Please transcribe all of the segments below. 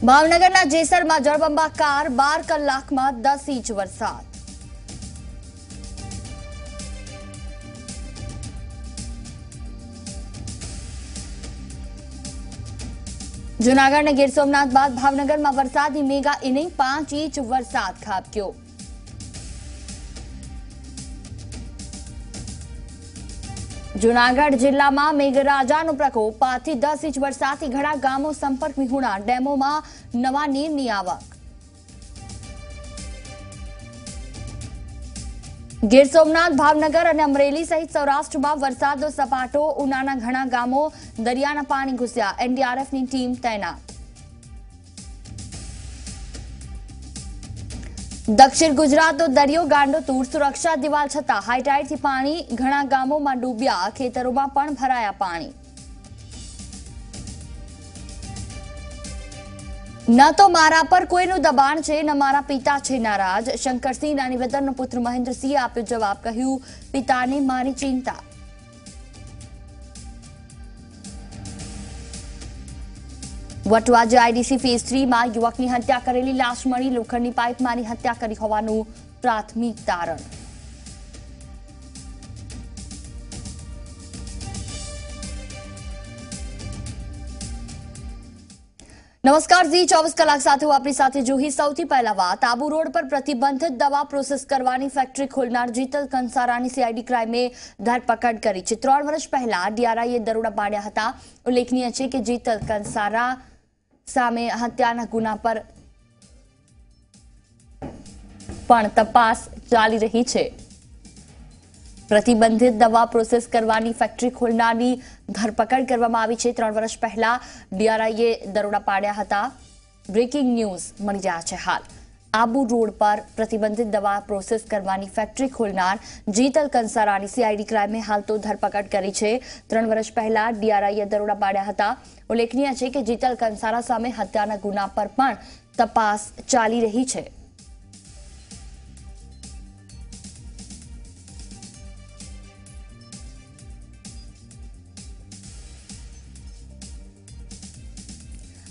ભાવનગરના જેસરમાં જળબંબાકાર 12 કલાકમાં 10 ઇંચ વરસાદ। જૂનાગઢ અને ગીર સોમનાથ બાદ ભાવનગરમાં વરસાદની મેગા ઇનિંગ 5 ઇંચ વરસાદ ખાબક્યો। જૂનાગઢ જિલ્લામાં મેઘરાજાનો પ્રકોપ 5 થી 10 ઇંચ વરસાદથી ઘણા ગામો સંપર્ક વિહોણા, ડેમોમાં નવા નીરની આવક। ગીર સોમનાથ, ભાવનગર અને અમરેલી સહિત સૌરાષ્ટ્રમાં વરસાદનો સપાટો, ઉનાના ઘણા ગામો દરિયાના પાણી ઘૂસ્યા, એનડીઆરએફની ટીમ તૈનાત। દક્ષિણ ગુજરાતનો દરિયો ગાંડોતુર, સુરક્ષા દિવાલ છતાં હાઈટાઈડથી પાણી ઘણા ગામોમાં ડૂબ્યા, ખેતરોમાં પણ ભરાયા પાણી। ન તો મારા પર કોઈનું દબાણ છે, ન મારા પિતા છે નારાજ, શંકરસિંહના નિવેદનનો પુત્ર મહેન્દ્રસિંહે આપ્યો જવાબ, કહ્યું પિતાને મારી ચિંતા। વટવા જીઆઈડીસી ફેઝ 3 માં યુવકની હત્યા કરેલી લાશ મળી, લોખંડની પાઇપ મારી હત્યા કરી હોવાનું પ્રાથમિક તારણ। નમસ્કાર, ઝી 24 કલાક સાથે હું આપણી સાથે જોહી। સૌથી પહેલા વાત, આબુ રોડ પર પ્રતિબંધિત દવા પ્રોસેસ કરવાની ફેક્ટરી ખોલનાર જીતલ કંસારાની સીઆઈડી ક્રાઇમે ધરપકડ કરી છે। 3 વર્ષ પહેલા ડીઆરઆઈએ દરોડા પાડ્યા હતા। ઉલ્લેખનીય છે કે જીતલ કંસારા સામે હત્યાના ગુના પર પણ તપાસ ચાલી રહી છે। પ્રતિબંધિત દવા પ્રોસેસ કરવાની ફેક્ટરી ખોલનારની ધરપકડ કરવામાં આવી છે। 3 વર્ષ પહેલા ડીઆરઆઈએ દરોડા પાડ્યા હતા। બ્રેકિંગ ન્યૂઝ મળી રહ્યા છે હાલ। આબુ રોડ પર પ્રતિબંધિત દવા પ્રોસેસ કરવાની ફેક્ટરી ખોલનાર જીતલ કંસારાની સીઆઈડી ક્રાઇમે હાલ તો ધરપકડ કરી છે। 3 વર્ષ પહેલા ડીઆરઆઈએ દરોડા પાડ્યા હતા। ઉલ્લેખનીય છે કે જીતલ કંસારા સામે હત્યાના ગુના પર પણ તપાસ ચાલી રહી છે।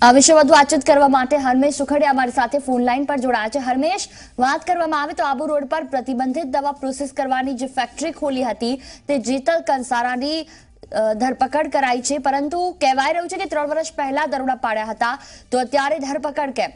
આ વિશે વધુ વાતચીત કરવા માટે હરમેશ સુખડિયા અમારી સાથે ફોન લાઈન પર જોડાયા છે। હરમેશ, વાત કરવામાં આવે તો આબુ રોડ પર પ્રતિબંધિત દવા પ્રોસેસ કરવાની જે ફેક્ટરી ખોલી હતી તે જીતલ કંસારાની ધરપકડ કરાઈ છે, પરંતુ કહેવાય રહ્યું છે કે 3 વર્ષ પહેલા દરોડા પાડ્યા હતા, તો અત્યારે ધરપકડ કેમ?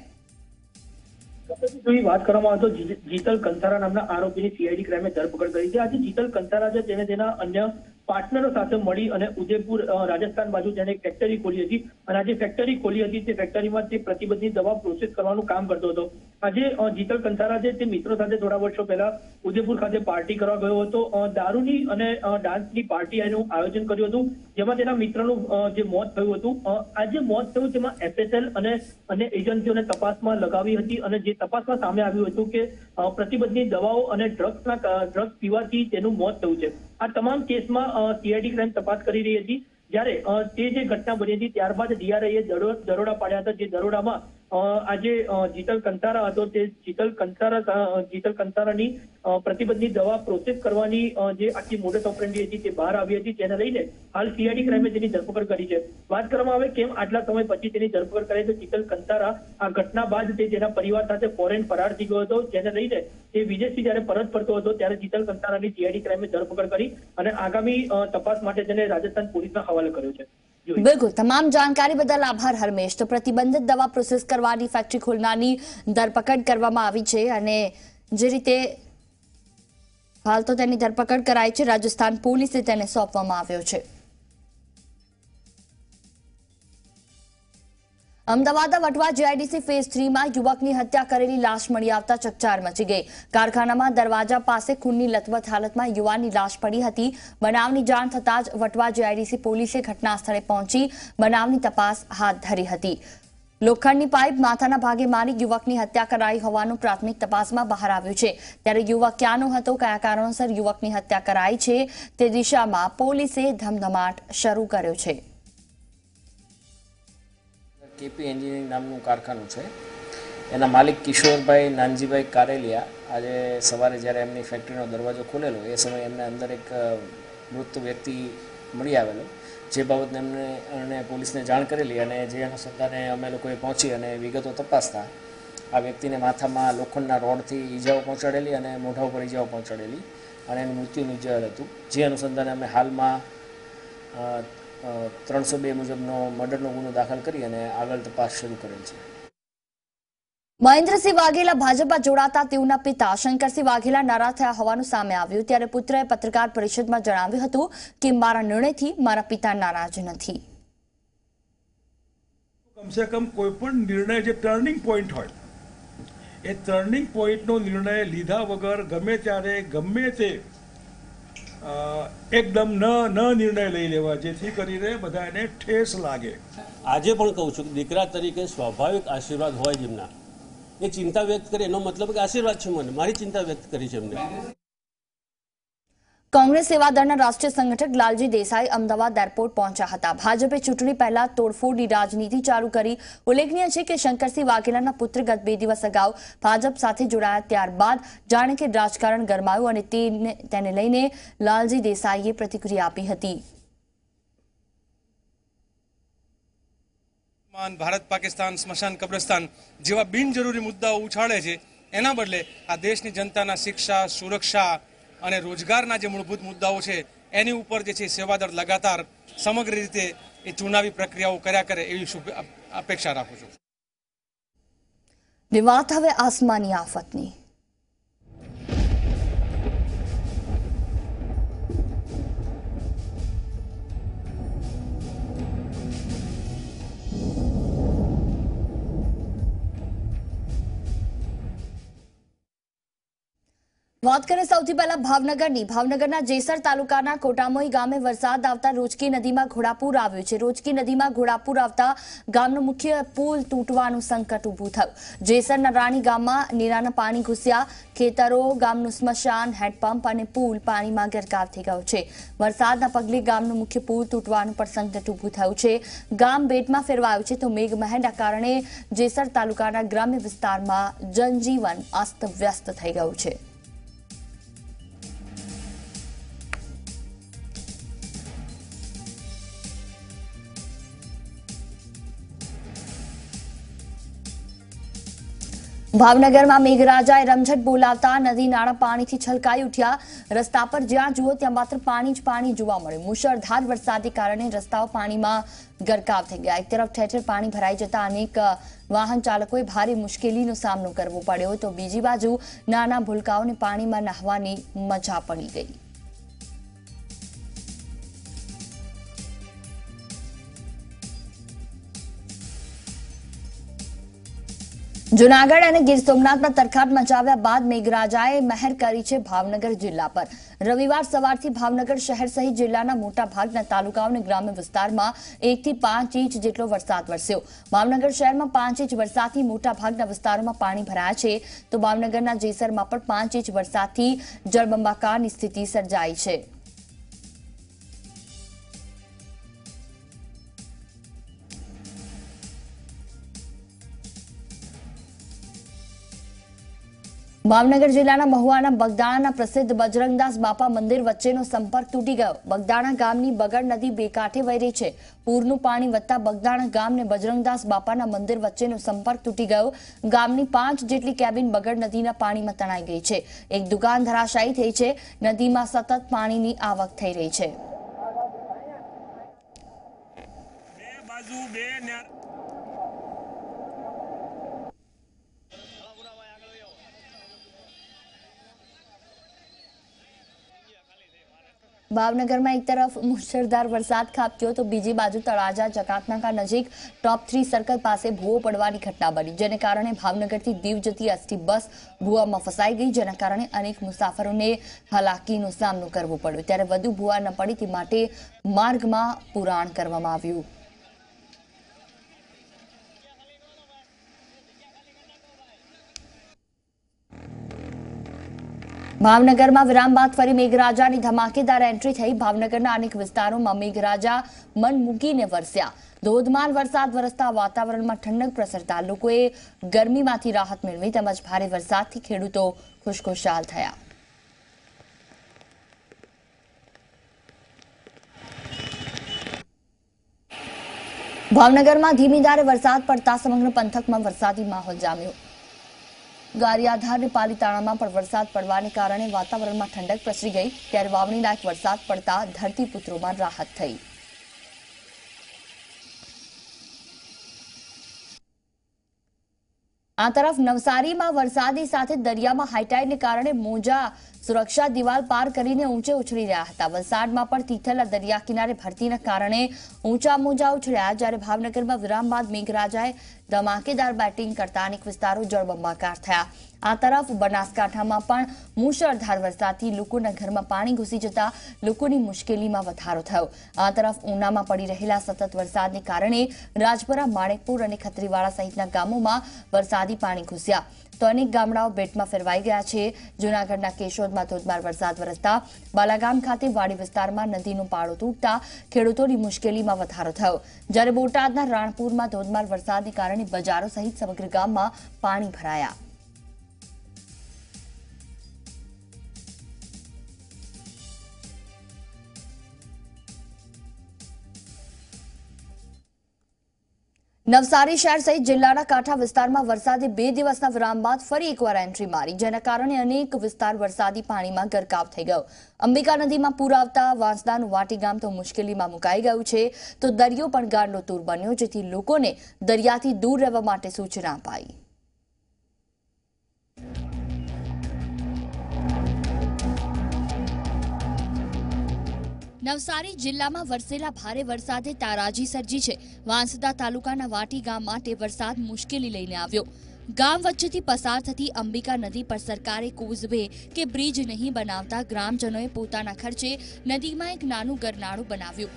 વાત કરવામાં આવે તો જીતલ કંસારા નામના આરોપીની સીઆઈડી ક્રાઇમે ધરપકડ કરી છે। આજે જીતલ કંસારા છે તેને તેના અન્ય પાર્ટનરો સાથે મળી અને ઉદયપુર રાજસ્થાન બાજુ તેને એક ફેક્ટરી ખોલી હતી અને આજે ફેક્ટરી ખોલી હતી તે ફેક્ટરીમાં તે પ્રતિબંધિત દવા પ્રોસેસ કરવાનું કામ કરતો હતો। આજે જીતલ કંસારા છે તે મિત્રો સાથે થોડા વર્ષો પહેલા ઉદયપુર ખાતે પાર્ટી કરવા ગયો હતો। દારૂની અને ડાન્સની પાર્ટી એનું આયોજન કર્યું હતું, જેમાં તેના મિત્રનું જે મોત થયું હતું। આ જે મોત થયું તેમાં એફએસએલ અને અન્ય એજન્સીઓને તપાસમાં લગાવી હતી અને જે તપાસમાં સામે આવ્યું હતું કે પ્રતિબંધિત દવાઓ અને ડ્રગ્સ પીવાથી તેનું મોત થયું છે। આ તમામ કેસમાં સીઆઈડી ક્રાઇમ તપાસ કરી રહી હતી। જ્યારે તે જે ઘટના બની હતી ત્યારબાદ ડીઆરઆઈએ દરોડા પાડ્યા હતા, જે દરોડામાં આજે જીતલ કંસારા હતો તે જીતલ કંસારાની પ્રતિબંધિત દવા પ્રોસેસ કરવાની જે આખી મોડસ ઓપરેન્ડી હતી તે બહાર આવી હતી, તેને લઈને હાલ સીઆઈડી ક્રાઇમે તેની ધરપકડ કરી છે। વાત કરવામાં આવે કેમ આટલા સમય પછી તેની ધરપકડ કરી તો જીતલ કંસારા આ ઘટના બાદ તે તેના પરિવાર સાથે ફોરેન ફરાર થઈ ગયો હતો, જેને લઈને તે વિદેશથી જ્યારે પરત ફરતો હતો ત્યારે જીતલ કંસારાની સીઆઈડી ક્રાઇમે ધરપકડ કરી અને આગામી તપાસ માટે તેને રાજસ્થાન પોલીસના હવાલે કર્યો છે। બિલકુલ, તમામ જાણકારી બદલ આભાર હરમેશ। તો પ્રતિબંધિત દવા પ્રોસેસ કરવાની ફેક્ટરી ખોલનારની ધરપકડ કરવામાં આવી છે અને જે રીતે હાલ તો તેની ધરપકડ કરાઈ છે, રાજસ્થાન પોલીસે તેને સોંપવામાં આવ્યો છે। અમદાવાદના વટવા જીઆઈડીસી ફેઝ 3 માં યુવકની હત્યા કરેલી લાશ મળી આવતા ચકચાર મચી ગઈ। કારખાનામાં દરવાજા પાસે ખૂનની લથબથ હાલતમાં યુવાનની લાશ પડી હતી। બનાવની જાણ થતાં જ વટવા જીઆઈડીસી પોલીસે ઘટના સ્થળે પહોંચી બનાવની તપાસ હાથ ધરી હતી। લોખંડની પાઇપ માથાના ભાગે મારી યુવકની હત્યા કરાઈ હોવાનું પ્રાથમિક તપાસમાં બહાર આવ્યું છે। ત્યારે યુવક ક્યાંનો હતો, કયા કારણોસર યુવકની હત્યા કરાઈ છે તે દિશામાં પોલીસે ધમધમાટ શરૂ કર્યો છે। કેપી એન્જિનિયરિંગ નામનું કારખાનું છે, એના માલિક કિશોરભાઈ નાનજીભાઈ કારેલિયા આજે સવારે જ્યારે એમની ફેક્ટરીનો દરવાજો ખોલેલો એ સમયે એમને અંદર એક મૃત વ્યક્તિ મળી આવેલો, જે બાબતને એમને પોલીસને જાણ કરેલી અને જે અનુસંધાને અમે લોકોએ પહોંચી અને વિગતો તપાસતા આ વ્યક્તિને માથામાં લોખંડના રોડથી ઈજાઓ પહોંચાડેલી અને મોઢા ઉપર ઈજાઓ પહોંચાડેલી અને એનું મૃત્યુ નિપજેલ હતું. જે અનુસંધાને અમે હાલમાં 302 મુજબનો મર્ડરનો ગુનો દાખલ કરી અને આગળ તપાસ શરૂ કરેલ છે. મહેન્દ્રસિંહ વાઘેલા ભાજપમાં જોડાતા તેઓના પિતા શંકરસિંહ વાઘેલા નારાજ થયા હોવાનું સામે આવ્યું. ત્યારે પુત્રએ પત્રકાર પરિષદમાં જણાવ્યું હતું કે મારા નિર્ણયથી મારા પિતા નારાજ નથી. કમસે કમ કોઈ પણ નિર્ણય જે ટર્નિંગ પોઈન્ટ હોય એ ટર્નિંગ પોઈન્ટનો નિર્ણય લીધા વગર ગમે ત્યારે ગમે તે એકદમ ન નિર્ણય લઈ લેવા, જેથી કરીને બધાને ઠેસ લાગે. આજે પણ કહું છું કે દીકરા તરીકે સ્વાભાવિક આશીર્વાદ હોય જેમના, એ ચિંતા વ્યક્ત કરી એનો મતલબ કે આશીર્વાદ છે. મને મારી ચિંતા વ્યક્ત કરી છે એમને. કોંગ્રેસ સેવાદળના રાષ્ટ્રીય સંગઠક લાલજી દેસાઈ અમદાવાદ એરપોર્ટ પહોંચ્યા હતા. ભાજપે ચૂંટણી પહેલા તોડફોડની રાજનીતિ ચાલુ કરી. ઉલ્લેખનીય છે કે શંકરસિંહ વાઘેલાના પુત્ર ગત 2 દિવસ અગાઉ ભાજપ સાથે જોડાયા. ત્યારબાદ જાણે કે રાજકારણ ગરમાયું અને તેને લઈને લાલજી દેસાઈએ પ્રતિક્રિયા આપી હતી. ભારત પાકિસ્તાન સ્મશાન કબ્રસ્તાન જેવા બિનજરૂરી મુદ્દાઓ ઉછાળે છે, એના બદલે આ દેશની જનતાના શિક્ષા, સુરક્ષા અને રોજગારના જે મૂળભૂત મુદ્દાઓ છે એની ઉપર જે છે સેવાદળ લગાતાર સમગ્ર રીતે એ ચુનાવી પ્રક્રિયાઓ કર્યા કરે એવી શુભ અપેક્ષા રાખું છું. વાત હવે આસમાની આફતની. વાત કરીએ સૌથી પહેલા ભાવનગરની. ભાવનગરના જેસર તાલુકાના કોટામોઈ ગામે વરસાદ આવતા રોજકી નદીમાં ઘોડાપૂર આવ્યું છે. રોજકી નદીમાં ઘોડાપૂર આવતા ગામનો મુખ્ય પુલ તૂટવાનું સંકટ ઊભું થયું. જેસરના રાણી ગામમાં નીરાના પાણી ઘૂસ્યા. ખેતરો, ગામનું સ્મશાન, હેન્ડપંપ અને પુલ પાણીમાં ગરકાવ થઈ ગયો છે. વરસાદના પગલે ગામનું મુખ્ય પુલ તૂટવાનું પણ સંકટ ઊભું થયું છે. ગામ બેટમાં ફેરવાયું છે તો મેઘમહેરના કારણે જેસર તાલુકાના ગ્રામ્ય વિસ્તારમાં જનજીવન અસ્તવ્યસ્ત થઈ ગયું છે. ભાવનગરમાં મેઘરાજાએ રમઝટ બોલાવતા નદી નાળા પાણીથી છલકાઈ ઉઠ્યા. રસ્તા પર જ્યાં જુઓ ત્યાં માત્ર પાણી જ પાણી જોવા મળ્યું. મુશળધાર વરસાદને કારણે રસ્તાઓ પાણીમાં ગરકાવ થઈ ગયા. એક તરફ ઠેર ઠેર પાણી ભરાઈ જતા અનેક વાહન ચાલકોએ ભારે મુશ્કેલીનો સામનો કરવો પડ્યો તો બીજી બાજુ નાના ભૂલકાઓને પાણીમાં નહાવાની મજા પડી ગઈ. જૂનાગઢ અને ગીર સોમનાથમાં તરખાટ મચાવ્યા બાદ મેઘરાજાએ મહેર કરી છે ભાવનગર જિલ્લા પર. રવિવાર સવારથી ભાવનગર શહેર સહિત જિલ્લાના મોટા ભાગના તાલુકાઓ અને ગ્રામ્ય વિસ્તારમાં 1 થી 5 ઇંચ જેટલો વરસાદ વરસ્યો. ભાવનગર શહેરમાં 5 ઇંચ વરસાદથી મોટા ભાગના વિસ્તારોમાં પાણી ભરાયા છે તો ભાવનગરના જેસરમાં પણ 5 ઇંચ વરસાદથી જળબંબાકારની સ્થિતિ સર્જાઈ છે. ભાવનગર જિલ્લાના મહુવાના બગદાણાના પ્રસિદ્ધ બજરંગદાસ બાપા મંદિર વચ્ચેનો સંપર્ક તૂટી ગયો. બગદાણા ગામની બગડ નદી બે કાંઠે વહી રહી છે. પૂરનું પાણી વધતા બગદાણા ગામ અને બજરંગદાસ બાપાના મંદિર વચ્ચેનો સંપર્ક તૂટી ગયો. ગામની 5 જેટલી કેબિન બગડ નદીના પાણીમાં તણાઈ ગઈ છે. એક દુકાન ધરાશાયી થઈ છે. નદીમાં સતત પાણીની આવક થઈ રહી છે. ભાવનગરમાં એક તરફ મુશળધાર વરસાદ ખાબક્યો તો બીજી બાજુ તળાજા ચકાતનાકા નજીક ટોપ 3 સર્કલ પાસે ભૂવો પડવાની ઘટના બની, જેને કારણે ભાવનગરથી દીવ જતી એસટી બસ ભૂવામાં ફસાઈ ગઈ, જેના કારણે અનેક મુસાફરોને હાલાકીનો સામનો કરવો પડ્યો. ત્યારે વધુ ભૂવા ન પડે તે માટે માર્ગમાં પુરાણ કરવામાં આવ્યું. ભાવનગરમાં વિરામ બાદ ફરી મેઘરાજાની ધમાકેદાર એન્ટ્રી થઈ. ભાવનગરના અનેક વિસ્તારોમાં મેઘરાજા મન મૂકીને વરસ્યા. ધોધમાર વરસાદ વરસતા વાતાવરણમાં ઠંડક પ્રસરતા લોકોએ ગરમીમાંથી રાહત મેળવી તેમજ ભારે વરસાદથી ખેડૂતો ખુશખુશાલ થયા. ભાવનગરમાં ધીમી ધારે વરસાદ પડતા સમગ્ર પંથકમાં વરસાદી માહોલ જામ્યો। ગારિયાધાર અને પાલીતાણામાં પણ વરસાદ પડવાને કારણે વાતાવરણમાં ઠંડક પ્રસરી ગઈ, ત્યારે વાવણી લાયક વરસાદ પડતા ધરતીપુત્રોમાં રાહત થઈ। આ તરફ નવસારીમાં વરસાદી સાથે દરિયામાં હાઈટાઈડને કારણે મોજા સુરક્ષા દિવાલ પાર કરીને ઊંચે ઉછળી રહ્યા હતા। વલસાડમાં પણ તિથલના દરિયા કિનારે ભરતીના કારણે ઊંચા મોજા ઉછળ્યા, જ્યારે ભાવનગરમાં વિરામ બાદ મેઘરાજાએ ધમાકેદાર બેટિંગ કરતા અનેક વિસ્તારો જળબંબાકાર થયા। આ તરફ બનાસકાંઠામાં પણ મુશળધાર વરસાદથી લોકોના ઘરમાં પાણી ઘૂસી જતા લોકોની મુશ્કેલીમાં વધારો થયો। આ તરફ ઉનામાં પડી રહેલા સતત વરસાદને કારણે રાજપરા, માણેકપુર અને ખત્રીવાડા સહિતના ગામોમાં વરસાદી પાણી ઘૂસ્યા, તો અનેક ગામડાઓ બેટમાં ફેરવાઈ ગયા છે। જૂનાગઢના કેશોદમાં ધોધમાર વરસાદ વરસતા બાલાગામ ખાતે વાડી વિસ્તારમાં નદીનો પાળો તૂટતા ખેડૂતોની મુશ્કેલીમાં વધારો થયો, જ્યારે બોટાદના રાણપુરમાં ધોધમાર વરસાદને કારણે બજારો સહિત સમગ્ર ગામમાં પાણી ભરાયા। નવસારી શહેર સહિત જિલ્લાના કાંઠા વિસ્તારમાં વરસાદે 2 દિવસના વિરામ બાદ ફરી એકવાર એન્ટ્રી મારી, જેના કારણે અનેક વિસ્તાર વરસાદી પાણીમાં ગરકાવ થઈ ગયો। અંબિકા નદીમાં પૂર આવતા વાંસદાનું વાટી ગામ તો મુશ્કેલીમાં મુકાઈ ગયું છે, તો દરિયો પણ ગાંડોતૂર બન્યો, જેથી લોકોને દરિયાથી દૂર રહેવા માટે સૂચના અપાઈ। નવસારી જિલ્લામાં વરસેલા ભારે વરસાદે તારાજી સર્જી છે। વાંસદા તાલુકાના વાટી ગામ માટે વરસાદ મુશ્કેલી લઈને આવ્યો। ગામ વચ્ચેથી પસાર થતી અંબિકા નદી પર સરકારે કોઝવે કે બ્રિજ નહીં બનાવતા ગ્રામજનોએ પોતાના ખર્ચે નદીમાં એક નાનું ગરનાળું બનાવ્યું।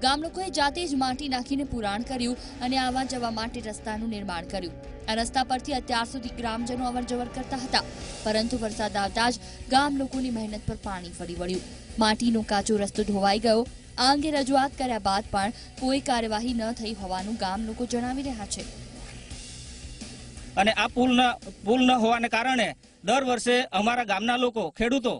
ગામ લોકોએ જાતે જ માટી નાખીને પુરાણ કર્યું અને આવવા જવા માટે રસ્તાનું નિર્માણ કર્યું। આ રસ્તા પરથી અત્યાર સુધી ગ્રામજનો અવરજવર કરતા હતા, પરંતુ વરસાદ આવતા જ ગામ લોકોની મહેનત પર પાણી ફરી વળ્યું। માટીનો કાચો રસ્તો ધોવાઈ ગયો। આ અંગે રજૂઆત કર્યા બાદ પણ કોઈ કાર્યવાહી ન થઈ હોવાનું ગામ લોકો જણાવી રહ્યા છે। અને આ પુલ ન હોવાને કારણે દર વર્ષે અમારા ગામના લોકો, ખેડૂતો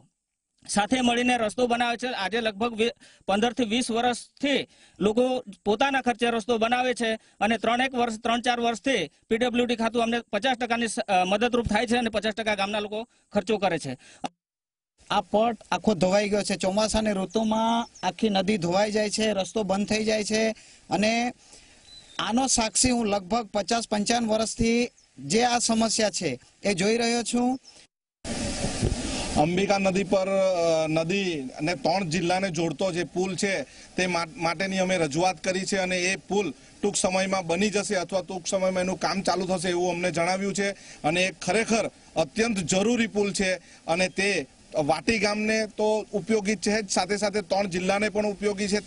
સાથે મળીને રસ્તો બનાવે છે। આજે લગભગ 15 થી 20 વર્ષથી લોકો પોતાના ખર્ચે રસ્તો બનાવે છે અને 3-4 વર્ષથી પીડબ્લ્યુડી ખાતું અમને 50% મદદરૂપ થાય છે અને 50% ગામના લોકો ખર્ચો કરે છે। આ પટ આખો ધોવાઈ ગયો છે। ચોમાસાની ઋતુમાં આખી નદી ધોવાઈ જાય છે, રસ્તો બંધ થઈ જાય છે, અને આનો સાક્ષી હું લગભગ 50-55 વર્ષથી જે આ સમસ્યા છે એ જોઈ રહ્યો છું। અંબિકા નદી પર નદી અને 3 જિલ્લાને જોડતો જે પુલ છે તે માટેની અમે રજૂઆત કરી છે, અને એ પુલ ટૂંક સમયમાં બની જશે અથવા ટૂંક સમયમાં એનું કામ ચાલુ થશે એવું અમને જણાવ્યું છે। અને એ ખરેખર અત્યંત જરૂરી પુલ છે, અને તે વાટી ગામને તો ઉપયોગી છે જ, સાથે સાથે 3 જિલ્લાને પણ ઉપયોગી છે।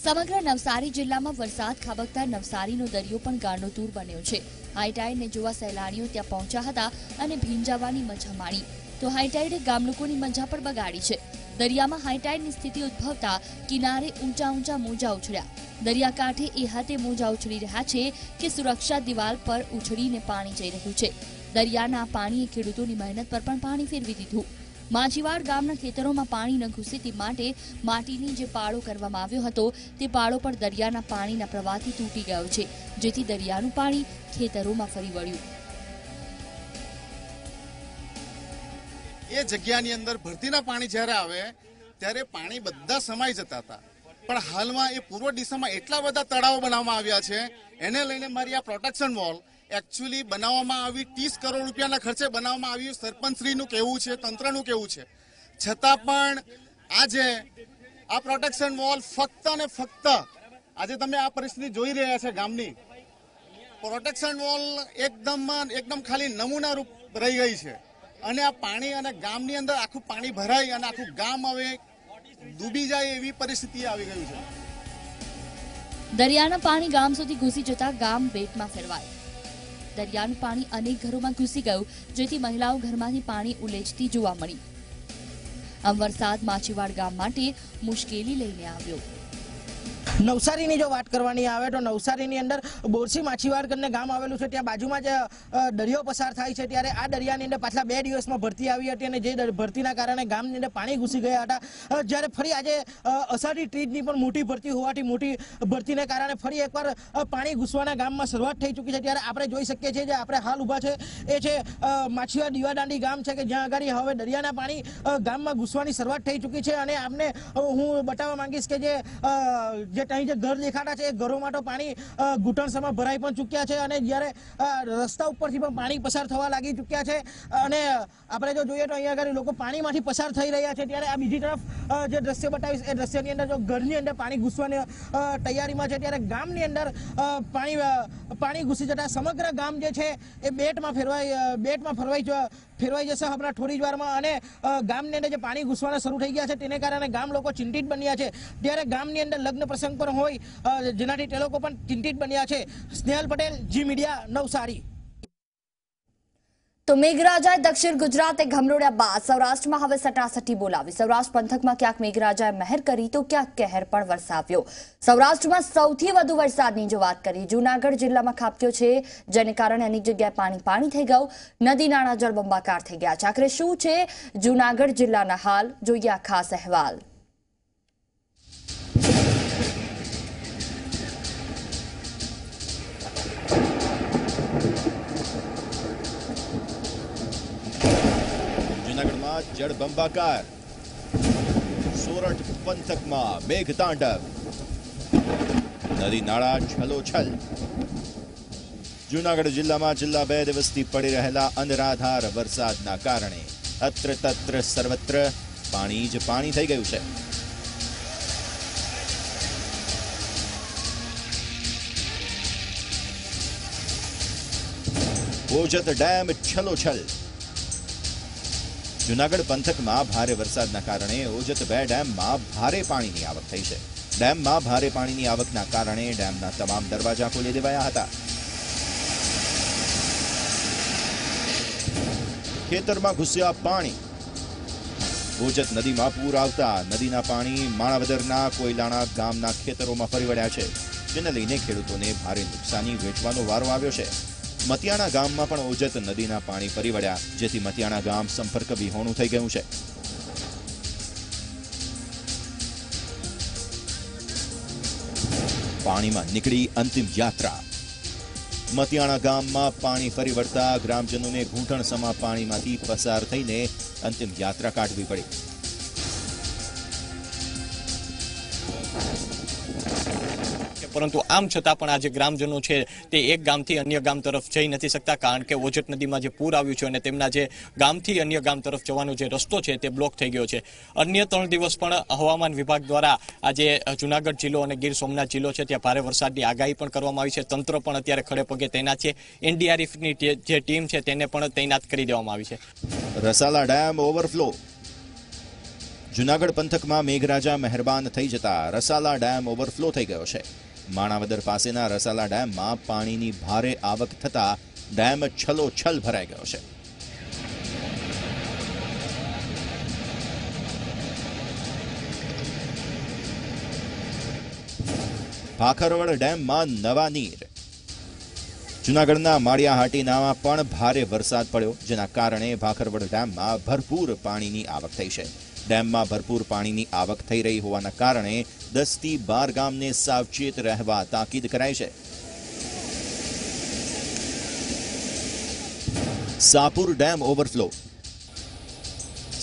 સમગ્ર નવસારી જિલ્લામાં વરસાદ ખાબકતા નવસારીનો દરિયો પણ ગાંડોતૂર બન્યો છે। હાઈટાઈડને જોવા સહેલાણીઓ ત્યાં પહોંચ્યા હતા અને ભીંજાવાની મજા માણી, તો હાઈટાઈડે ગામ લોકોની મજા પણ બગાડી છે। દરિયામાં હાઈટાઈડની સ્થિતિ ઉદ્ભવતા કિનારે ઊંચા મોજા ઉછળ્યા। દરિયાકાંઠે એ હાથે મોજા ઉછળી રહ્યા છે કે સુરક્ષા દિવાલ પર ઉછળીને પાણી જઈ રહ્યું છે। દરિયાના પાણીએ ખેડૂતોની મહેનત પર પણ પાણી ફેરવી દીધું। માછીવાડ ગામના ખેતરોમાં પાણી ન ઘૂસે તે માટે માટીની જે પાળો કરવામાં આવ્યો હતો તે પાળો પર દરિયાના પાણીના પ્રવાહથી તૂટી ગયો છે, જેથી દરિયાનું પાણી ખેતરોમાં ફરી વળ્યું। એ જગ્યાની અંદર ભરતીના પાણી જ્યારે આવે ત્યારે પાણી બધા સમાઈ જતા હતા, પણ હાલમાં એ પૂર્વ દિશામાં એટલા બધા તળાવો બનાવવામાં આવ્યા છે, એને લઈને મારી આ પ્રોટેક્શન વોલ એકચ્યુઅલી બનાવવામાં આવી 30 કરોડ રૂપિયાના ખર્ચે બનાવવામાં આવ્યું। સરપંચશ્રીનું કહેવું છે, તંત્રનું કહેવું છે, છતાં પણ આજે આ પ્રોટેક્શન વોલ ફક્ત ને ફક્ત આજે તમે આ પરિસ્થિતિ જોઈ રહ્યા છે ગામની, પ્રોટેક્શન વોલ એકદમ ખાલી નમૂના રૂપ રહી ગઈ છે, અને આ પાણી અને ગામની અંદર આખું પાણી ભરાઈ અને આખું ગામ હવે ડૂબી જાય એવી પરિસ્થિતિ આવી ગયું છે। દરિયાના પાણી ગામ સુધી ઘૂસી જતા ગામ બેટમાં ફેરવાય। દરિયાનું પાણી અનેક ઘરોમાં ઘૂસી ગયું, જેથી મહિલાઓ ઘરમાંથી પાણી ઉલેચતી જોવા મળી। આમ વરસાદ માછીવાડ ગામ માટે મુશ્કેલી લઈને આવ્યો। નવસારીની જો વાત કરવાની આવે તો નવસારીની અંદર બોરસી માછીવાડ કરીને ગામ આવેલું છે, ત્યાં બાજુમાં જ દરિયો પસાર થાય છે, ત્યારે આ દરિયાની અંદર પાછલા 2 દિવસમાં ભરતી આવી હતી અને જે ભરતીના કારણે ગામની અંદર પાણી ઘૂસી ગયા હતા, જ્યારે ફરી આજે અષાઢી ત્રીજની પણ મોટી ભરતી હોવાથી મોટી ભરતીને કારણે ફરી એકવાર પાણી ઘૂસવાના ગામમાં શરૂઆત થઈ ચૂકી છે, ત્યારે આપણે જોઈ શકીએ છીએ જે આપણે હાલ ઊભા છે એ છે માછીવાડ દીવાદાંડી ગામ છે કે જ્યાં આગળ હવે દરિયાના પાણી ગામમાં ઘૂસવાની શરૂઆત થઈ ચૂકી છે, અને આપને હું બતાવવા માંગીશ કે જે અહીં જે ઘર દેખાતા છે એ ઘરોમાં તો પાણી ઘૂંટણસમાં ભરાઈ પણ ચૂક્યા છે, અને જ્યારે રસ્તા ઉપરથી પણ પાણી પસાર થવા લાગી ચૂક્યા છે, અને આપણે જો જોઈએ તો અહીંયા આગળ લોકો પાણીમાંથી પસાર થઈ રહ્યા છે, ત્યારે આ બીજી તરફ જે દ્રશ્ય બતાવીશ એ દ્રશ્યની અંદર જો ઘરની અંદર પાણી ઘૂસવાની તૈયારીમાં છે, ત્યારે ગામની અંદર પાણી ઘૂસી જતા સમગ્ર ગામ જે છે એ બેટમાં ફેરવાઈ જશે હમણાં થોડી જ વારમાં, અને ગામની અંદર જે પાણી ઘૂસવાના શરૂ થઈ ગયા છે તેને કારણે ગામ લોકો ચિંતિત બન્યા છે, ત્યારે ગામની અંદર લગ્ન પ્રસંગ પણ હોય જેનાથી તે લોકો પણ ચિંતિત બન્યા છે. સ્નેહલ પટેલ, જી મીડિયા, નવસારી. તો મેઘરાજાએ દક્ષિણ ગુજરાતે ઘમરોળ્યા બાદ સૌરાષ્ટ્રમાં હવે સટાસટી બોલાવી. સૌરાષ્ટ્ર પંથકમાં ક્યાંક મેઘરાજાએ મહેર કરી તો ક્યાંક કહેર પણ વરસાવ્યો. સૌરાષ્ટ્રમાં સૌથી વધુ વરસાદની જો વાત કરીએ, જૂનાગઢ જિલ્લામાં ખાબક્યો છે, જેને કારણે અનેક જગ્યાએ પાણી થઈ ગયું, નદી નાળા જળબંબાકાર થઈ ગયા છે. આખરે શું છે જૂનાગઢ જિલ્લાના હાલ, જોઈએ આ ખાસ અહેવાલ. જૂનાગઢમાં જળબંબાકાર, સોરઠ પંથકમાં મેઘતાંડવ, નદી નાળા છલોછલ. જૂનાગઢ જિલ્લામાં છેલ્લા 2 દિવસથી પડી રહેલા અનરાધાર વરસાદના કારણે અત્ર તત્ર સર્વત્ર પાણી જ પાણી થઈ ગયું છે. ઓજત ડેમ છલોછલ. જૂનાગઢ પંથકમાં ભારે વરસાદના કારણે ઓજત 2 ડેમમાં ભારે પાણીની આવક થઈ છે. ડેમમાં ભારે પાણીની આવકના કારણે ડેમના તમામ દરવાજા ખોલી દેવાયા હતા. ખેતરમાં ઘૂસ્યા પાણી. ઓજત નદીમાં પૂર આવતા નદીના પાણી માણાવદરના કોયલાણા ગામના ખેતરોમાં ફરી વળ્યા છે, જેને લઈને ખેડૂતોને ભારે નુકસાની વેઠવાનો વારો આવ્યો છે. મતિયાણા ગામમાં પણ ઓજત નદીના પાણી ફરી વળ્યા, જેથી મતિયાણા ગામ સંપર્ક વિહોણું થઈ ગયું છે. પાણીમાં નીકળી અંતિમ યાત્રા. મતિયાણા ગામમાં પાણી ફરી વળતા ગ્રામજનોને ઘૂંટણસમા પાણીમાંથી પસાર થઈને અંતિમ યાત્રા કાઢવી પડી. પરંતુ આમ છતાં પણ આ જે ગ્રામજનો છે તે એક ગામથી અન્ય ગામ તરફ જઈ નથી શકતા, કારણ કે ઓજત નદીમાં જે પૂર આવ્યું છે અને તેમના જે ગામથી અન્ય ગામ તરફ જવાનો જે રસ્તો છે તે બ્લોક થઈ ગયો છે. અન્ય 3 દિવસ પણ હવામાન વિભાગ દ્વારા આજે જૂનાગઢ જિલ્લો અને ગીર સોમનાથ જિલ્લો છે ત્યાં ભારે વરસાદની આગાહી પણ કરવામાં આવી છે. તંત્ર પણ અત્યારે ખડે પગે તૈનાત છે. એનડીઆરએફની જે ટીમ છે તેને પણ તૈનાત કરી દેવામાં આવી છે. Rasala dam overflow. જૂનાગઢ પંથકમાં મેઘરાજા મહેરબાન થઈ જતા રસાલા ડેમ ઓવરફ્લો થઈ ગયો છે. માણાવદર પાસેના રસાલા ડેમમાં પાણીની ભારે આવક થતા ડેમ છલોછલ ભરાઈ ગયો છે. ભાખરવડ ડેમમાં નવા નીર. જૂનાગઢના માળિયાહાટીનામાં પણ ભારે વરસાદ પડ્યો, જેના કારણે ભાખરવડ ડેમમાં ભરપૂર પાણીની આવક થઈ છે. ડેમમાં ભરપૂર પાણીની આવક થઈ રહી હોવાના કારણે 10 થી 12 ગામને સાવચેત રહેવા તાકીદ કરાઈ છે. Sapur dam overflow.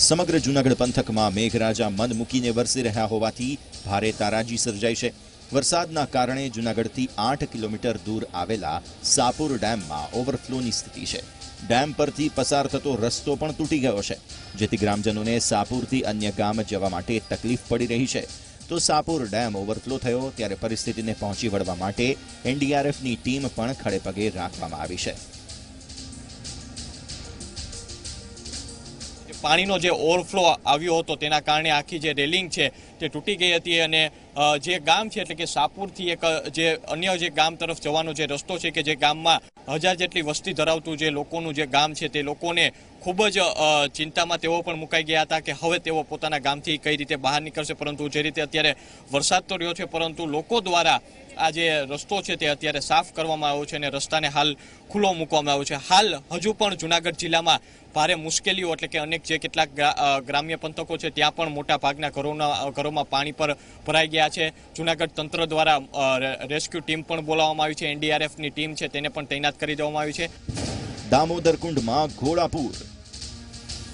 સમગ્ર જૂનાગઢ પંથકમાં મેઘરાજા મન મૂકીને વરસી રહ્યા હોવાથી ભારે તારાજી સર્જાઈ છે. વરસાદના કારણે જૂનાગઢથી 8 કિલોમીટર દૂર આવેલા સાપુર ડેમમાં ઓવરફ્લોની સ્થિતિ છે. ડેમ પરથી પસાર થતો રસ્તો પણ તૂટી ગયો છે, જેથી ગ્રામજનોને સાપુરથી અન્ય ગામ જવા માટે તકલીફ પડી રહી છે. તો સાપુર ડેમ ઓવરફ્લો થયો ત્યારે પરિસ્થિતિને પહોંચી વળવા માટે એનડીઆરએફની ટીમ પણ ખડે પગે રાખવામાં આવી છે. પાણીનો જે ઓવરફ્લો આવ્યો હતો તેના કારણે આખી જે રેલિંગ છે તે તૂટી ગઈ હતી અને જે ગામ છે એટલે કે સાપુરથી એક જે અન્ય જે ગામ તરફ જવાનો જે રસ્તો છે કે જે ગામમાં 1000 જેટલી વસ્તી ધરાવતું જે લોકોનું જે ગામ છે તે લોકોને ખૂબ જ ચિંતામાં તેઓ પણ મુકાઈ ગયા હતા કે હવે તેઓ પોતાના ગામથી કઈ રીતે બહાર નીકળશે, પરંતુ જે રીતે અત્યારે વરસાદ તો રહ્યો છે પરંતુ લોકો દ્વારા આ જે રસ્તો છે તે અત્યારે સાફ કરવામાં આવ્યો છે અને રસ્તાને હાલ ખુલ્લો મૂકવામાં આવ્યો છે. હાલ હજુ પણ જૂનાગઢ જિલ્લામાં ભારે મુશ્કેલીઓ એટલે કે અનેક જે કેટલાક ગ્રામ્ય પંથકો છે ત્યાં પણ મોટા ભાગના ઘરોમાં પાણી પર ભરાઈ ગયા છે. જૂનાગઢ તંત્ર દ્વારા રેસ્ક્યુ ટીમ પણ બોલાવવામાં આવી છે, NDRFની ટીમ છે તેને પણ તૈનાત કરી દેવામાં આવી છે. દામોદર કુંડમાં ઘોડાપૂર.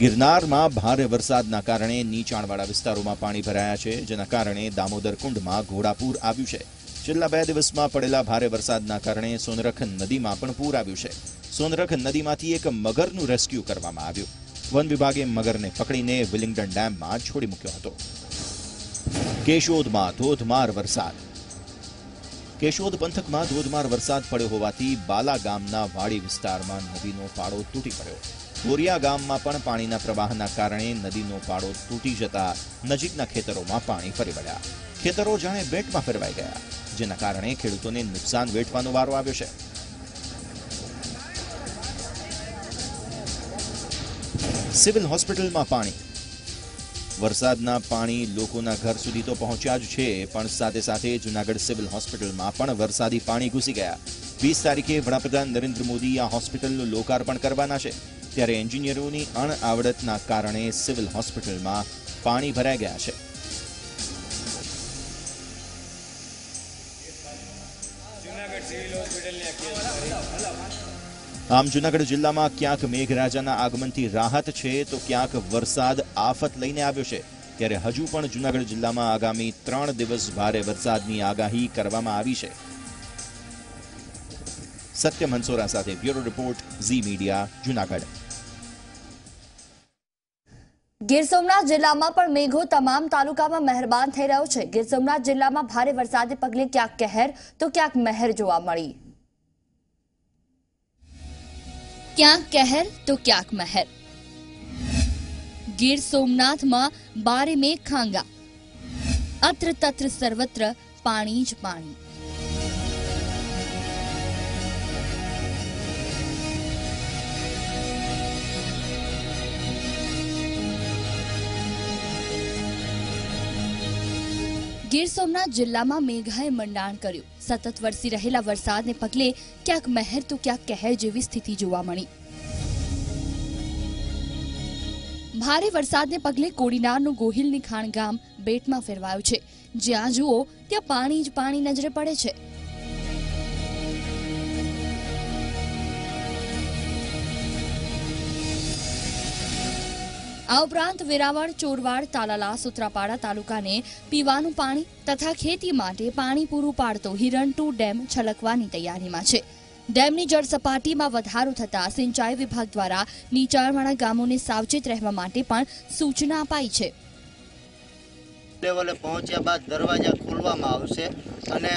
ગિરનારમાં ભારે વરસાદના કારણે નીચાણવાળા વિસ્તારોમાં પાણી ભરાયા છે, જેના કારણે દામોદર કુંડમાં ઘોડાપૂર આવ્યું છે. છેલ્લા 2 દિવસમાં પડેલા ભારે વરસાદના કારણે સોનરખ નદીમાં પણ પૂર આવ્યું છે. સોનરખ નદીમાંથી એક મગરનું રેસ્ક્યુ કરવામાં આવ્યું. વન વિભાગે મગરને પકડીને વિલિંગ્ડન ડેમમાં છોડી મૂક્યો હતો. કેશોદમાં ધોધમાર વરસાદ. કેશોદ પંથકમાં ધોધમાર વરસાદ પડ્યો હોવાથી બાલા ગામના વાડી વિસ્તારમાં નદીનો પાળો તૂટી પડ્યો. બોરિયા ગામમાં પણ પાણીના પ્રવાહના કારણે નદીનો પાળો તૂટી જતા નજીકના ખેતરોમાં પાણી ફરી વળ્યા. ખેતરો જાણે બેટમાં ફેરવાઈ ગયા, જેના કારણે ખેડૂતોને નુકસાન વેઠવાનો વારો આવ્યો છે. સિવિલ હોસ્પિટલમાં પાણી. વરસાદના પાણી લોકોના ઘર સુધી તો પહોંચ્યા જ છે, પણ સાથે સાથે જૂનાગઢ સિવિલ હોસ્પિટલમાં પણ વરસાદી પાણી ઘૂસી ગયા. 20 તારીખે વડાપ્રધાન નરેન્દ્ર મોદી આ હોસ્પિટલનું લોકાર્પણ કરવાના છે, ત્યારે એન્જિનિયરોની અણઆવડતના કારણે સિવિલ હોસ્પિટલમાં પાણી ભરાઈ ગયા છે. આમ જૂનાગઢ જિલ્લામાં ક્યાંક મેઘરાજાના આગમનથી રાહત છે તો ક્યાંક વરસાદ આફત લઈને આવ્યો છે. ત્યારે હજુ પણ જૂનાગઢ જિલ્લામાં આગામી 3 દિવસ ભારે વરસાદની આગાહી કરવામાં આવી છે. સત્યમ હંસોરા સાથે bureau report, Zee media, Junagadh. Gir Somnath જિલ્લામાં પણ મેઘો તમામ તાલુકામાં મહેરબાન થઈ રહ્યો છે. ગીર સોમનાથ જિલ્લામાં ભારે વરસાદને પગલે ક્યાંક કહેર તો ક્યાંક મહેર જોવા મળી. ક્યાંક કહેર તો ક્યાંક મહેર. ગીર સોમનાથમાં બારે મેઘ ખાંગા, અત્ર તત્ર સર્વત્ર પાણી જ પાણી. ગીર સોમનાથ જિલ્લામાં મેઘાએ મંડાણ કર્યું. સતત વરસી રહેલા વરસાદને પગલે ક્યાંક મહેર તો ક્યાંક કહેર જેવી સ્થિતિ જોવા મળી. ભારે વરસાદને પગલે કોડીનારનું ગોહિલની ખાણ ગામ બેટમાં ફેરવાયું છે. જ્યાં જુઓ ત્યાં પાણી જ પાણી નજરે પડે છે. આ ઉપરાંત વેરાવળ, ચોરવાડ, તાલાલા, સુત્રાપાડા તાલુકાને પીવાનું પાણી તથા ખેતી માટે પાણી પૂરું પાડતો હિરણ 2 ડેમ છલકવાની તૈયારીમાં છે. ડેમની જળ સપાટીમાં વધારો થતા સિંચાઈ વિભાગ દ્વારા નીચાણવાળા ગામોને સાવચેત રહેવા માટે પણ સૂચના અપાઈ છે. લેવલે પહોંચ્યા બાદ દરવાજા ખોલવામાં આવશે અને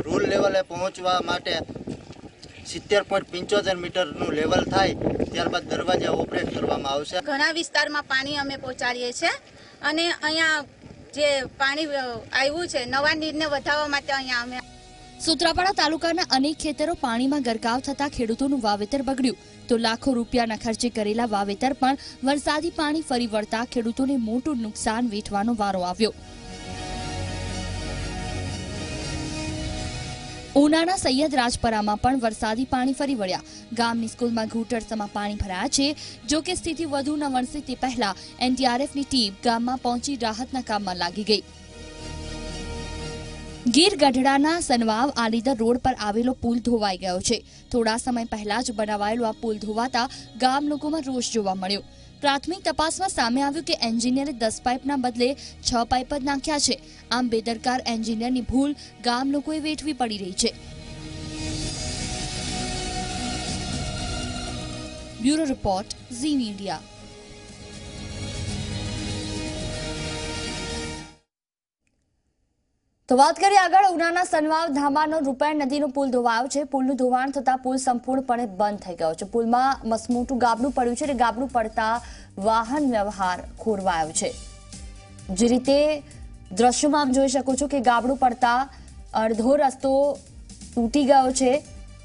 રૂલ લેવલે પહોંચવા માટે 70.75 મીટરનું લેવલ થાય ત્યારબાદ દરવાજા ઓપરેટ કરવામાં આવશે. ઘણા વિસ્તારમાં પાણી અમે પહોંચાડીએ છીએ અને અહીંયા જે પાણી આવ્યું છે નવા નીરને વધારવા માટે અહીંયા અમે. સુત્રાપાડા તાલુકાના અનેક ખેતરો પાણીમાં ગરકાવ થતા ખેડૂતોનું વાવેતર બગડ્યું તો લાખો રૂપિયાના ખર્ચે કરેલા વાવેતર પણ વરસાદી પાણી ફરી વળતા ખેડૂતોને મોટું નુકસાન વેઠવાનો વારો આવ્યો. ઉનાના સૈયદ રાજપરામાં પણ વરસાદી પાણી ફરી વળ્યા. ગામની સ્કૂલમાં ઘૂંટણસમાં પાણી ભરાયા છે. જો કે સ્થિતિ વધુ ન વણસે તે પહેલા NDRFની ટીમ ગામમાં પહોંચી રાહતના કામમાં લાગી ગઈ. ગીર ગઢડાના સનવાવ આલીદર રોડ પર આવેલો પુલ ધોવાઈ ગયો છે. થોડા સમય પહેલા જ બનાવાયેલો આ પુલ ધોવાતા ગામ લોકોમાં રોષ જોવા મળ્યો. પ્રાથમિક તપાસમાં સામે આવ્યું કે એન્જિનિયરે 10 પાઇપના બદલે 6 પાઇપ જ નાખ્યા છે. આમ બેદરકાર એન્જિનિયરની ભૂલ ગામ લોકોએ વેઠવી પડી રહી છે. Bureau report, Zee media. તો વાત કરીએ આગળ. ઉનાના સનવાવ ધામાનો રૂપેણ નદીનો પુલ ધોવાયો છે. પુલનું ધોવાણ થતા પુલ સંપૂર્ણપણે બંધ થઈ ગયો છે. પુલમાં મસમોટું ગાબડું પડ્યું છે અને ગાબડું પડતા વાહન વ્યવહાર ખોરવાયો છે. જે રીતે દ્રશ્યોમાં આપ જોઈ શકો છો કે ગાબડું પડતા અડધો રસ્તો તૂટી ગયો છે।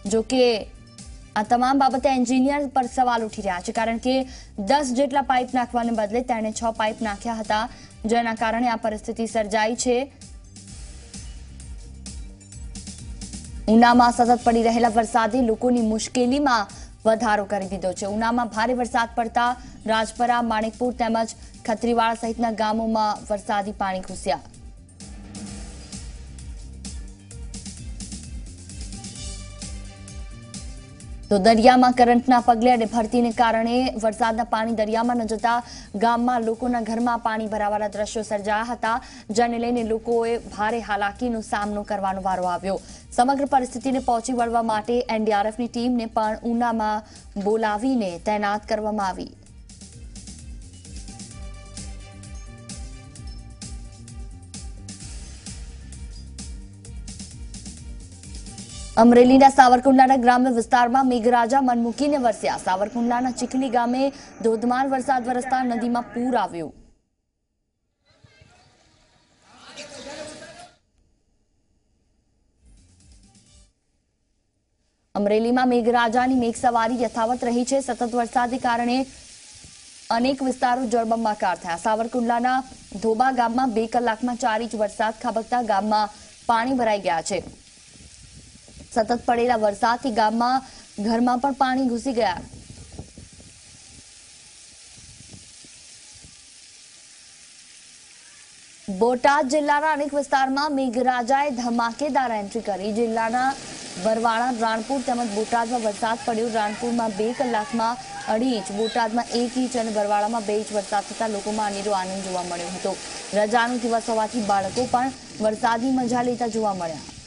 જો કે આ તમામ બાબતે એન્જિનિયર પર સવાલ ઉઠી રહ્યા છે, કારણ કે 10 જેટલા પાઇપ નાખવાને બદલે તેણે 6 પાઇપ નાખ્યા હતા, જેના કારણે આ પરિસ્થિતિ સર્જાઈ છે। ઉનામાં સતત પડી રહેલા વરસાદે લોકોની મુશ્કેલીમાં વધારો કરી દીધો છે। ઉનામાં ભારે વરસાદ પડતા રાજપરા, માણેકપુર તેમજ ખત્રીવાડા સહિતના ગામોમાં વરસાદી પાણી ઘૂસ્યા। તો દરિયામાં કરંટના પગલે અને ભરતીને કારણે વરસાદના પાણી દરિયામાં ન જતા ગામમાં લોકોના ઘરમાં પાણી ભરાવાના દ્રશ્યો સર્જાયા હતા, જેને લઈને લોકોએ ભારે હાલાકીનો સામનો કરવાનો વારો આવ્યો। સમગ્ર પરિસ્થિતિને પહોંચી વળવા માટે એનડીઆરએફની ટીમને પણ ઉનામાં બોલાવીને તૈનાત કરવામાં આવી। અમરેલીના સાવરકુંડલાના ગ્રામ્ય વિસ્તારમાં મેઘરાજા મન મૂકીને વરસ્યા। સાવરકુંડલાના ચીખલી ગામે ધોધમાર વરસાદ વરસતા નદીમાં પૂર આવ્યું। અમરેલીમાં મેઘરાજાની મેઘસવારી યથાવત રહી છે। સતત વરસાદને કારણે અનેક વિસ્તારો જળબંબાકાર થયા। સાવરકુંડલાના ધોબા ગામમાં 2 કલાકમાં 4 ઇંચ વરસાદ ખાબકતા ગામમાં પાણી ભરાઈ ગયા છે। સતત પડેલા વરસાદથી ગામમાં ઘરમાં પણ પાણી ઘૂસી ગયા। બોટાદ જિલ્લાના અનેક વિસ્તારમાં મેઘરાજાએ ધમાકેદાર એન્ટ્રી કરી। જિલ્લાના બરવાળા, રાણપુર તેમજ બોટાદમાં વરસાદ પડ્યો। રાણપુરમાં 2 કલાકમાં 2.5 ઇંચ, બોટાદમાં 1 ઇંચ અને બરવાળામાં 2 ઇંચ વરસાદ થતા લોકોમાં અનેરો આનંદ જોવા મળ્યો હતો। રજાનો દિવસ હોવાથી બાળકો પણ વરસાદની મજા લેતા જોવા મળ્યા।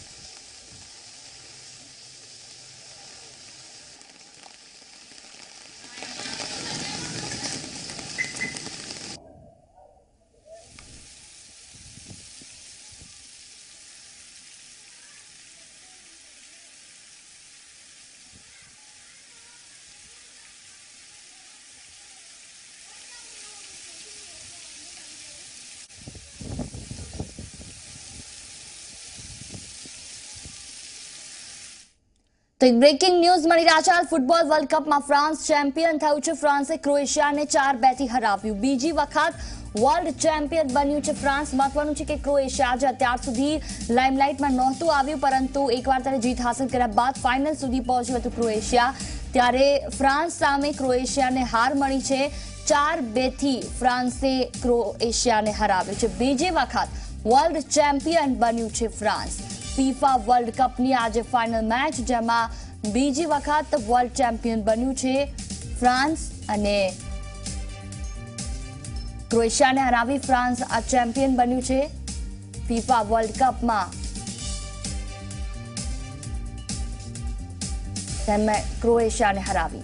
તો એક બ્રેકિંગ ન્યૂઝ મળી રહ્યા છે। હાલ ફૂટબોલ વર્લ્ડ કપમાં ફ્રાન્સ ચેમ્પિયન થયું છે। ફ્રાન્સે ક્રોએશિયાને 4-2 થી હરાવ્યું। બીજી વખત વર્લ્ડ ચેમ્પિયન બન્યું છે ફ્રાન્સ। મહત્વનું છે કે ક્રોએશિયા જે અત્યાર સુધી લાઇમલાઇટમાં નહોતું આવ્યું, પરંતુ એકવાર તેને જીત હાંસલ કર્યા બાદ ફાઇનલ સુધી પહોંચ્યું હતું ક્રોએશિયા, ત્યારે ફ્રાન્સ સામે ક્રોએશિયાને હાર મળી છે। 4-2 થી ફ્રાન્સે ક્રોએશિયાને હરાવ્યું છે। બીજી વખત વર્લ્ડ ચેમ્પિયન બન્યું છે ફ્રાન્સ। ફીફા વર્લ્ડ કપની આજે ફાઇનલ મેચ, જેમાં બીજી વખત વર્લ્ડ ચેમ્પિયન બન્યું છે ફ્રાન્સ અને ક્રોએશિયાને હરાવી ફ્રાન્સ આ ચેમ્પિયન બન્યું છે ફીફા વર્લ્ડ કપમાં। તેમણે ક્રોએશિયાને હરાવી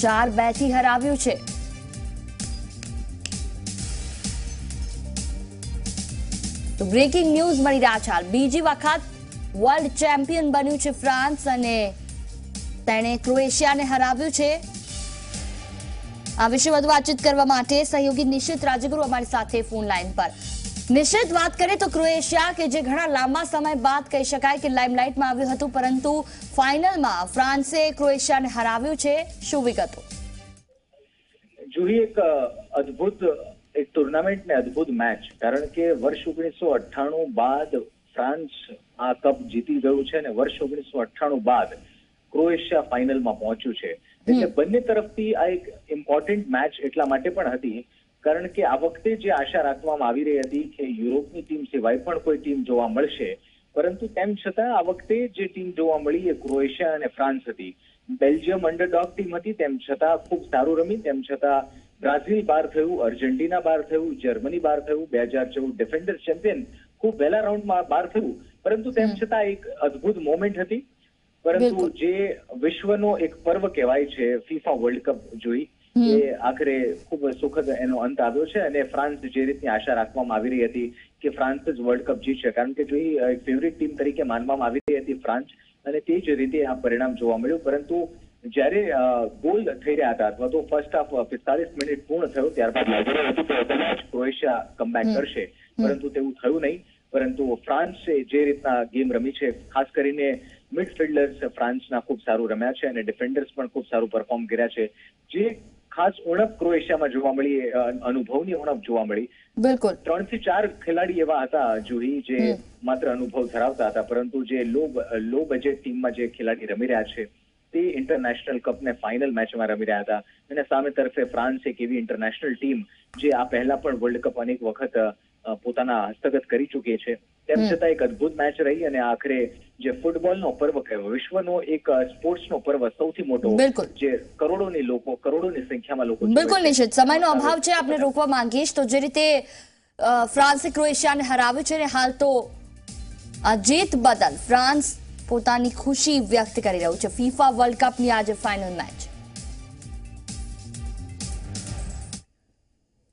4-2 થી હરાવ્યું છે। તો બ્રેકિંગ ન્યૂઝ મળી રહ્યા છે। બીજી વખત વર્લ્ડ ચેમ્પિયન બન્યું છે ફ્રાન્સ અને તેણે ક્રોએશિયાને હરાવ્યું છે। આ વિશે વધુ વાતચીત કરવા માટે સહયોગી નિશિત રાજગુરુ અમારી સાથે ફોન લાઈન પર। નિશ્ચિત વાત કરીએ તો ક્રોએશિયા કે જે ઘણા લાંબા સમય બાદ કહી શકાય કે લાઇમલાઇટમાં આવ્યું હતું, પરંતુ ફાઇનલમાં ફ્રાન્સે ક્રોએશિયાને હરાવ્યું છે। શું વિગતો? જુહી, એક અદ્ભુત એક ટુર્નામેન્ટ ને અદ્ભુત મેચ, કારણ કે વર્ષ 1998 બાદ ફ્રાન્સ આ કપ જીતી ગયું છે અને વર્ષ 1998 બાદ ક્રોએશિયા ફાઇનલમાં પહોંચ્યું છે। એટલે બંને તરફથી આ એક ઇમ્પોર્ટન્ટ મેચ એટલા માટે પણ હતી કારણ કે આ વખતે જે આશા રાખવામાં આવી રહી હતી કે યુરોપની ટીમ સિવાય પણ કોઈ ટીમ જોવા મળશે, પરંતુ તેમ છતાં આ વખતે જે ટીમ જોવા મળી એ ક્રોએશિયા અને ફ્રાન્સ હતી। બેલ્જિયમ અંડરડોગ ટીમ હતી, તેમ છતાં ખૂબ સારું રમી, તેમ છતાં બ્રાઝિલ બહાર થયું, અર્જેન્ટિના બહાર થયું, જર્મની બહાર થયું, 2014 ડિફેન્ડર ચેમ્પિયન ખૂબ વહેલા રાઉન્ડમાં બહાર થયું, પરંતુ તેમ છતાં એક અદ્ભુત મોમેન્ટ હતી। પરંતુ જે વિશ્વનો એક પર્વ કહેવાય છે ફીફા વર્લ્ડ કપ જોઈ, એ આખરે ખૂબ સુખદ એનો અંત આવ્યો છે અને ફ્રાન્સ જે રીતની આશા રાખવામાં આવી રહી હતી કે ફ્રાન્સ જ વર્લ્ડ કપ જીતશે, કારણ કે જોઈ એક ફેવરિટ ટીમ તરીકે માનવામાં આવી રહી હતી ફ્રાન્સ, અને તે જ રીતે આ પરિણામ જોવા મળ્યું। પરંતુ જ્યારે ગોલ થઈ રહ્યા હતા અથવા તો ફર્સ્ટ હાફ 45 મિનિટ પૂર્ણ થયો ત્યારબાદ લાગ્યું હતું કે કદાચ ક્રોએશિયા કમબેક કરશે, પરંતુ તેવું થયું નહીં. પરંતુ ફ્રાન્સે જે રીતના ગેમ રમી છે, ખાસ કરીને મિડફિલ્ડર્સ ફ્રાન્સના ખૂબ સારું રમ્યા છે અને ડિફેન્ડર્સ પણ ખૂબ સારું પરફોર્મ કર્યા છે. જે ખાસ ઉણપ ક્રોએશિયામાં જોવા મળી, અનુભવની ઉણપ જોવા મળી. બિલકુલ 3 થી 4 ખેલાડી એવા હતા જુહી જે માત્ર અનુભવ ધરાવતા હતા, પરંતુ જે લો બજેટ ટીમમાં જે ખેલાડી રમી રહ્યા છે તે ઇન્ટરનેશનલ કપને ફાઇનલ મેચમાં રમી રહ્યા હતા. અને સામે તરફે ફ્રાન્સ એક એવી ઇન્ટરનેશનલ ટીમ જે આ પહેલા પણ વર્લ્ડ કપ અનેક વખત પોતાના હસ્તગત કરી ચૂકી છે. તેમ છતાં એક અદભુત મેચ રહી અને આખરે જે ફૂટબોલનો પર્વ કહેવાય, વિશ્વનો એક સ્પોર્ટ્સનો પર્વ સૌથી મોટો, જે કરોડોની સંખ્યામાં લોકો. બિલકુલ નિશ્ચિત, સમયનો અભાવ છે, આપણે રોકવા માંગીશ. તો જે રીતે ફ્રાન્સે ક્રોએશિયાને હરાવ્યું છે ને હાલ તો આ જીત બદલ ફ્રાન્સ પોતાની ખુશી વ્યક્ત કરી રહ્યું છે. ફીફા વર્લ્ડ કપની આજે ફાઇનલ મેચ.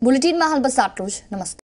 બુલેટિનમાં હાલ બસ આટલું જ. નમસ્તે.